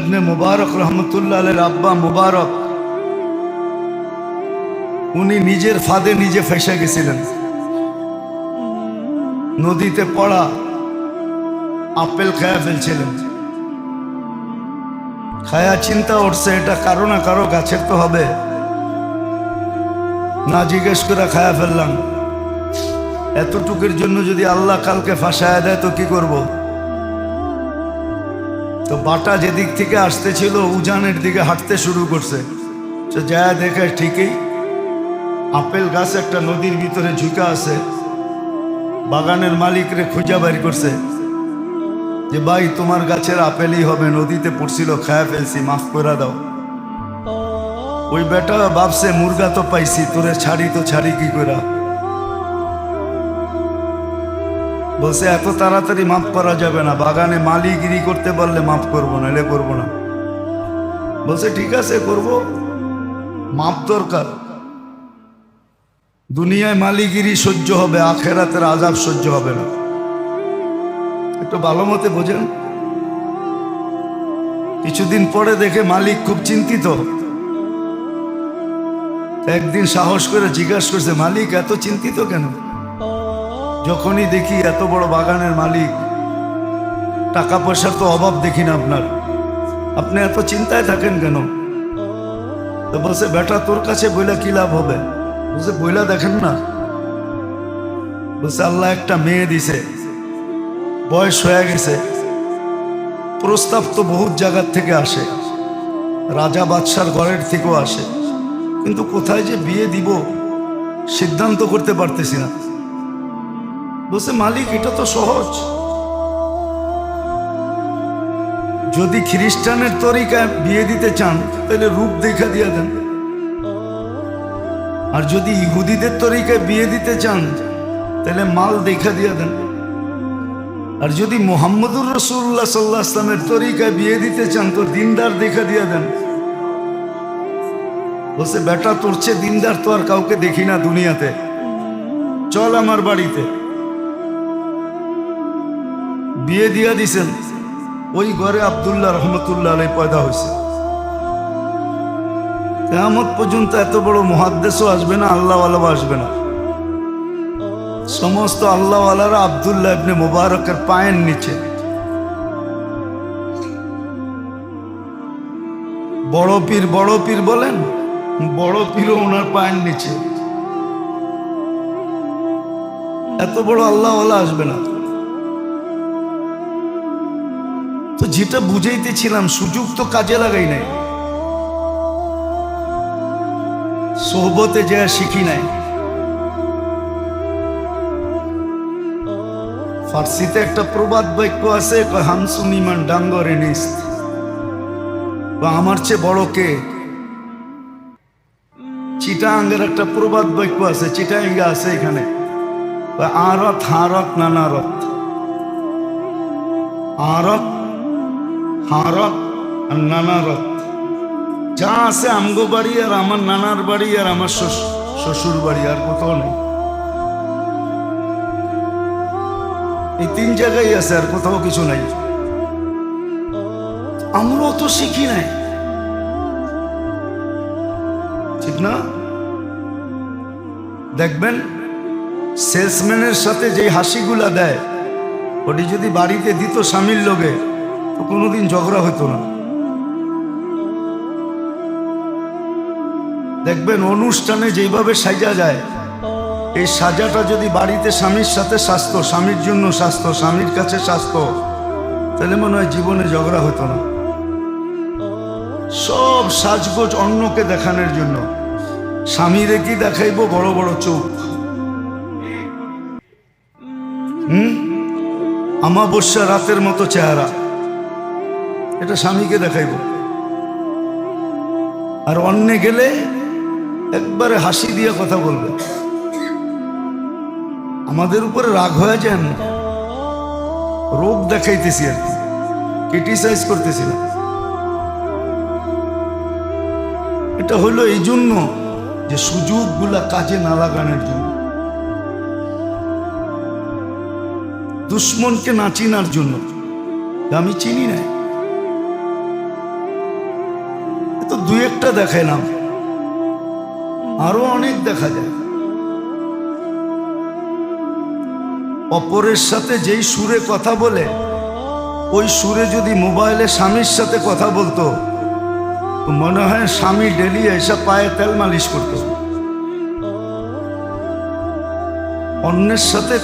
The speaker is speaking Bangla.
ইবনে মুবারক রহমতুল্লাহ আলাইহির আব্বা মুবারক উনি নিজের ফাঁদে নিজে ফেঁসে গেছিলেন। নদীতে পড়া আপেল খায়া ফেলছিলেন। খায়া চিন্তা উঠছে এটা কারো না কারো গাছের তো হবে, না জিজ্ঞেস করে খায়া ফেললাম। এতটুকুর জন্য যদি আল্লাহ কালকে ফাঁসায়া দেয় তো কি করব? তো বাটা যেদিক থেকে আসতেছিল উজানের দিকে হাঁটতে শুরু করছে। তো যা দেখে ঠিকই আপেল গাছ একটা নদীর ভিতরে ঝুঁকা আছে। বাগানের মালিকরে খুঁজা বের করছে যে ভাই তোমার গাছের আপেলই হবে, নদীতে পড়ছিল খায়া ফেলছি, মাফ করে দাও। ওই বেটা ভাবছে মুরগা তো পাইছি, তোরে ছাড়ি তো ছাড়ি কি করা। বলছে এত তাড়াতাড়ি মাফ করা যাবে না, বাগানে মালিগিরি করতে পারলে মাফ করবো না, এলে করবো না। বলছে ঠিক আছে করব, মাফ দরকার। দুনিয়ায় মালিগিরি সহ্য হবে, আখেরাতের আযাব সহ্য হবে না। একটু ভালো মতে বোঝেন। কিছুদিন পরে দেখে মালিক খুব চিন্তিত। একদিন সাহস করে জিজ্ঞাসা করছে, মালিক এত চিন্তিত কেন? যখনই দেখি এত বড় বাগানের মালিক, টাকা পয়সার তো অভাব দেখি না আপনার, আপনি এত চিন্তায় থাকেন কেন? তো বলছে বেটা তোর কাছে বইলা কি লাভ হবে? বলছে বইলা দেখেন না। বলছে আল্লাহ একটা মেয়ে দিছে, বয়স হয়ে গেছে, প্রস্তাব তো বহুত জায়গার থেকে আসে, রাজা বাদশার ঘরের থেকেও আসে, কিন্তু কোথায় যে বিয়ে দিব সিদ্ধান্ত করতে পারতেছি না। বলছে মালিক এটা তো সহজ, যদি খ্রিস্টানের তরিকায় বিয়ে দিতে চান তাহলে রূপ দেখা দিয়ে দেন, আর যদি ইহুদিদের তরিকায় বিয়ে দিতে চান তাহলে মাল দেখা দিয়ে দেন, আর যদি মুহাম্মদুর রাসূলুল্লাহ সাল্লাল্লাহু আলাইহি ওয়াসাল্লামের তরিকায় বিয়ে দিতে চান তো দিনদার দেখা দিয়ে দেন। বলছে বেটা তোর চেয়ে দিনদার তো আর কাউকে দেখি না দুনিয়াতে, চল আমার বাড়িতে। বিয়ে দিয়া দিছেন। ওই ঘরে আব্দুল্লাহ রহমতুল্লাহ আলাইহি পয়দা হয়েছে। কিয়ামত পর্যন্ত এত বড় মুহাদ্দিসও আসবে না, আল্লাহওয়ালাও আসবে না। সমস্ত আল্লাহওয়ালারা আব্দুল্লাহ ইবনে মুবারকের পায়ের নিচে। বড় পীর বলেন, বড় পীরও ওনার পায়ের নিচে। এত বড় আল্লাহওয়ালা আসবে না। তো যেটা বুঝাইতেছিলাম, সুযোগ তো কাজে লাগাই নাই, সোহবতে যা শিখি নাই। ফার্সিতে একটা প্রবাদ বাক্য আছে, হামসুনিমান ডাঙ্গরে নিস্ত, আমার চেয়ে বড় কে। চিটাঙ্গের একটা প্রবাদ বাক্য আছে, চিটাঙ্গে আছে এখানে, আরত হারত নানারত, আরত হারত আর নানারত। যা আছে আমগো বাড়ি আর আমার নানার বাড়ি আর আমার শ্বশুর বাড়ি, আর কোথাও নেই। এই তিন জায়গায় আছে, আর কোথাও কিছু নাই। আমরাও তো শিখি নাই, ঠিক না? দেখবেন সেলসম্যানের সাথে যে হাসিগুলা দেয়, ওটি যদি বাড়িতে দিত স্বামীর লোকে তো কোনোদিন ঝগড়া হতো না। দেখবেন অনুষ্ঠানে যেভাবে সাজা যায়, এই সাজাটা যদি বাড়িতে স্বামীর সাথে সাজতো, স্বামীর জন্য সাজতো, স্বামীর কাছে সাজতো, তাহলে মনে হয় জীবনে ঝগড়া হতো না। সব সাজগোজ অন্যকে দেখানোর জন্য। স্বামীরে কি দেখাইবো? বড় বড় চোখ, আমাবস্যা রাতের মতো চেহারা, এটা স্বামীকে দেখাইব। আর অন্যে গেলে একবারে হাসি দিয়ে কথা বলবে। আমাদের উপরে রাগ হয়ে যায় না, রোগ দেখাইতেছি আর কি, ক্রিটিসাইজ করতেছি না। এটা হলো এই জন্য যে সুযোগগুলা কাজে না লাগানোর জন্য, দুশ্মনকে না চিনার জন্য। আমি চিনি না, তো দুই একটা দেখাইলাম, আরো অনেক দেখা যায়। অপরের সাথে যেই সুরে কথা বলে, ওই সুরে যদি মোবাইলে স্বামীর সাথে কথা বলতো, তো মনে হয় স্বামী ডেলি এসে পায়ে তেল মালিশ করতো। অন্যের সাথে